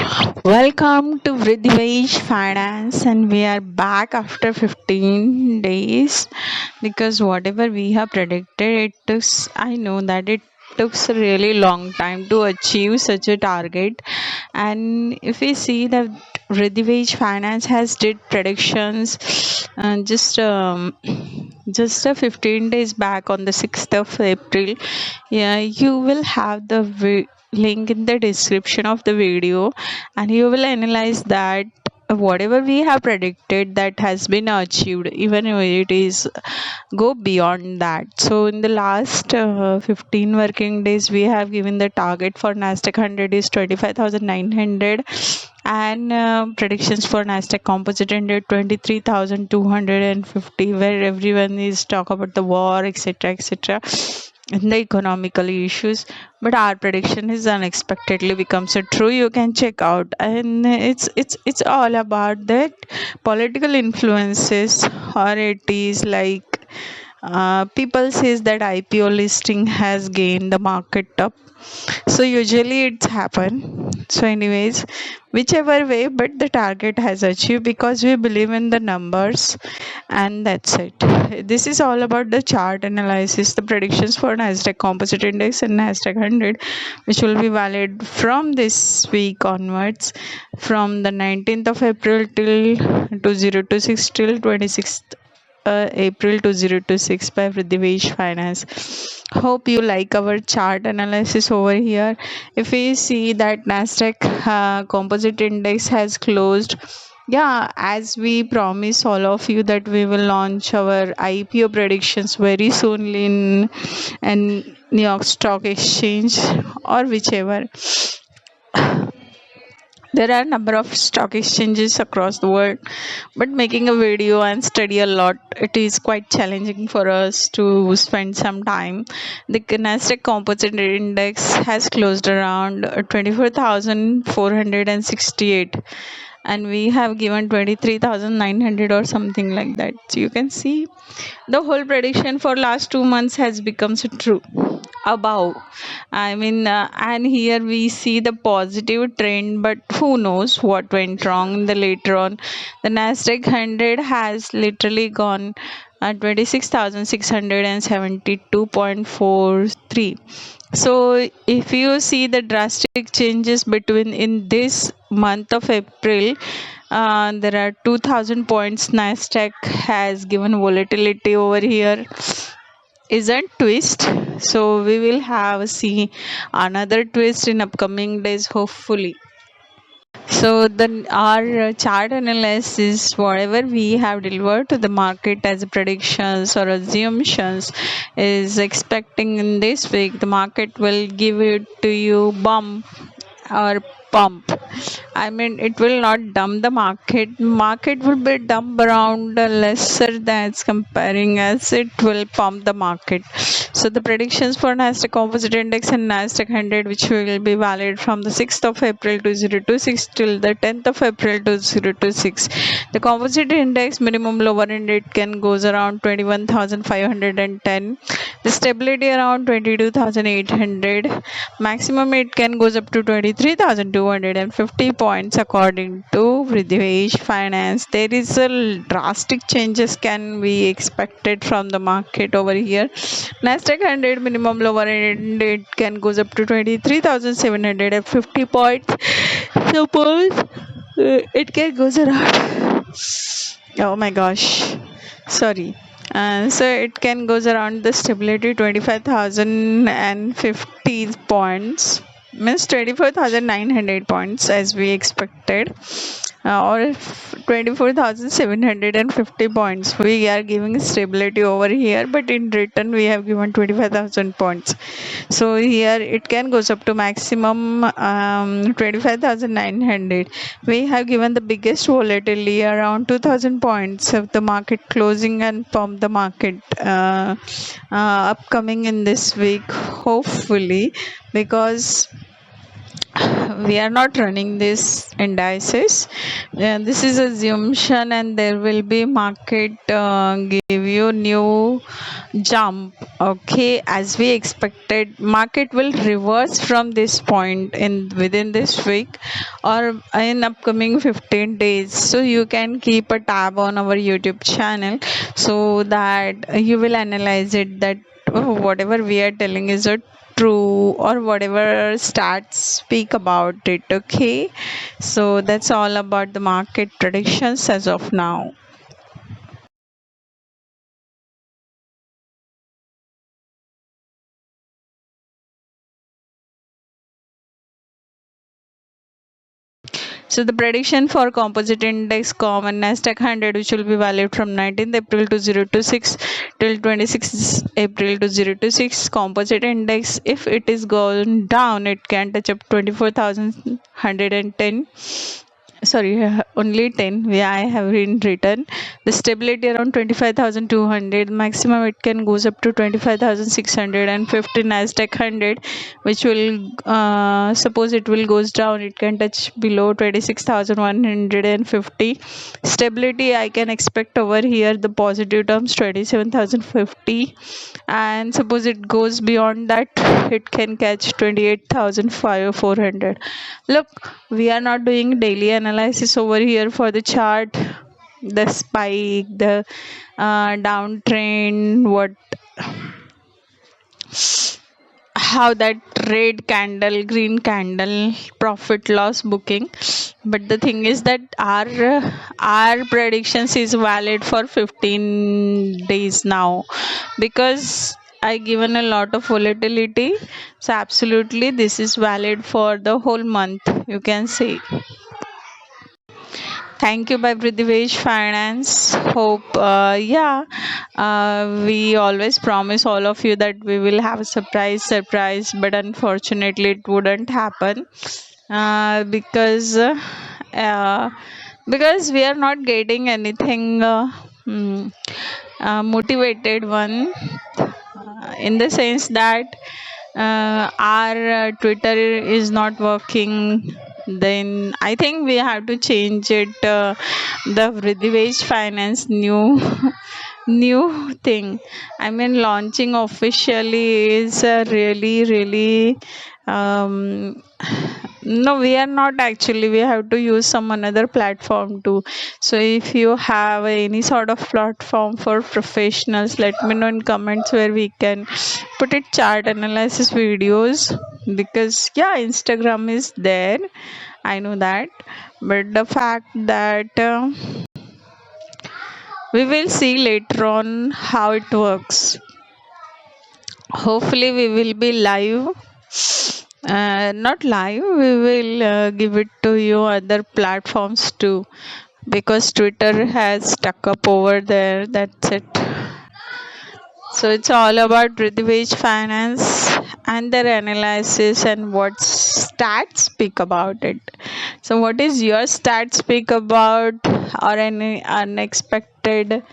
Welcome to Vridhivej Finance, and we are back after 15 days because whatever we have predicted, I know that it took a really long time to achieve such a target. And if we see that Vridhivej Finance has did predictions just a 15 days back on the 6th of April. Yeah, you will have the link in the description of the video, and you will analyze that whatever we have predicted that has been achieved, even if it is go beyond that. So in the last 15 working days, we have given the target for Nasdaq 100 is 25,900, and predictions for Nasdaq Composite Index 23,250, where everyone is talk about the war, etc., etc., and the economical issues. But our prediction is unexpectedly becomes a true. You can check out, and it's all about that political influences, or it is like people says that IPO listing has gained the market up. So usually it's happen. So anyways, whichever way, but the target has achieved because we believe in the numbers, and that's it. This is all about the chart analysis, the predictions for Nasdaq Composite Index and Nasdaq 100, which will be valid from this week onwards, from the 19th of April till 2026 till 26th April 2026 by Vridhivej Finance. Hope you like our chart analysis over here. If we see that Nasdaq Composite Index has closed, yeah, as we promise all of you that we will launch our IPO predictions very soon in New York Stock Exchange or whichever. There are a number of stock exchanges across the world, but making a video and study a lot, it is quite challenging for us to spend some time. The Nasdaq Composite Index has closed around 24,468, and we have given 23,900 or something like that. So you can see the whole prediction for last 2 months has become so true above. And here we see the positive trend, but who knows what went wrong in the later on. The Nasdaq 100 has literally gone 26,672.43. So if you see the drastic changes between in this month of April, there are 2000 points Nasdaq has given volatility over here isn't twist. So we will have see another twist in upcoming days, hopefully. So then our chart analysis, whatever we have delivered to the market as predictions or assumptions, is expecting in this week the market will give it to you bump or pump. It will not dump the market. Market will be dump around lesser than it's comparing, as it will pump the market. So the predictions for Nasdaq Composite Index and Nasdaq 100, which will be valid from the 6th of April 2026 till the 10th of April 2026. The Composite Index minimum lower end it can goes around 21,510. The stability around 22,800. Maximum it can goes up to 23,250 points according to Vridhivej Finance. There is a drastic changes can be expected from the market over here. Nasdaq 100 minimum lower end it can goes up to 23,750 points. Suppose it can goes around. Oh my gosh, sorry. So it can goes around the stability 25,050 points, means 24,900 points as we expected, or 24,750 points. We are giving stability over here, but in return we have given 25,000 points. So here it can goes up to maximum 25,900. We have given the biggest volatility around 2,000 points of the market closing and pump the market upcoming in this week, hopefully, because We are not running this indices. This is assumption, and there will be market give you new jump. Okay, as we expected, market will reverse from this point in within this week or in upcoming 15 days. So you can keep a tab on our YouTube channel so that you will analyze it, that whatever we are telling is a true, or whatever stats speak about it. Okay, so that's all about the market predictions as of now. So the prediction for composite index com and Nasdaq 100, which will be valid from 19th April to 026 till 26th April to 026. Composite index, if it is going down, it can touch up 24,110. Sorry, only 10. I have written the stability around 25,200. Maximum it can goes up to 25,650. Nasdaq 100, which will suppose it will goes down, it can touch below 26,150. Stability I can expect over here, the positive terms 27,050, and suppose it goes beyond that, it can catch 28,400. Look, we are not doing daily analysis over here for the chart, the spike, the downtrend, what, how that red candle, green candle, profit loss booking. But the thing is that our predictions is valid for 15 days now, because I given a lot of volatility. So absolutely this is valid for the whole month, you can say. Thank you, by Prithvish Finance. Hope, we always promise all of you that we will have a surprise, but unfortunately, it wouldn't happen uh, because uh, uh, because we are not getting anything mm, motivated one, in the sense that our Twitter is not working. Then I think we have to change it. The Vridivej Finance new new thing. I mean, launching officially is really um, no, we are not actually. We have to use some another platform too. So if you have any sort of platform for professionals, let me know in comments where we can put it chart analysis videos. Because yeah, Instagram is there. I know that, but the fact that we will see later on how it works. Hopefully, we will be live. Not live, we will give it to you other platforms too, because Twitter has stuck up over there. That's it. So it's all about Prithvish Finance and their analysis and what stats speak about it. So what is your stats speak about, or any unexpected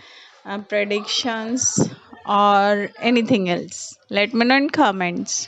predictions or anything else? Let me know in comments.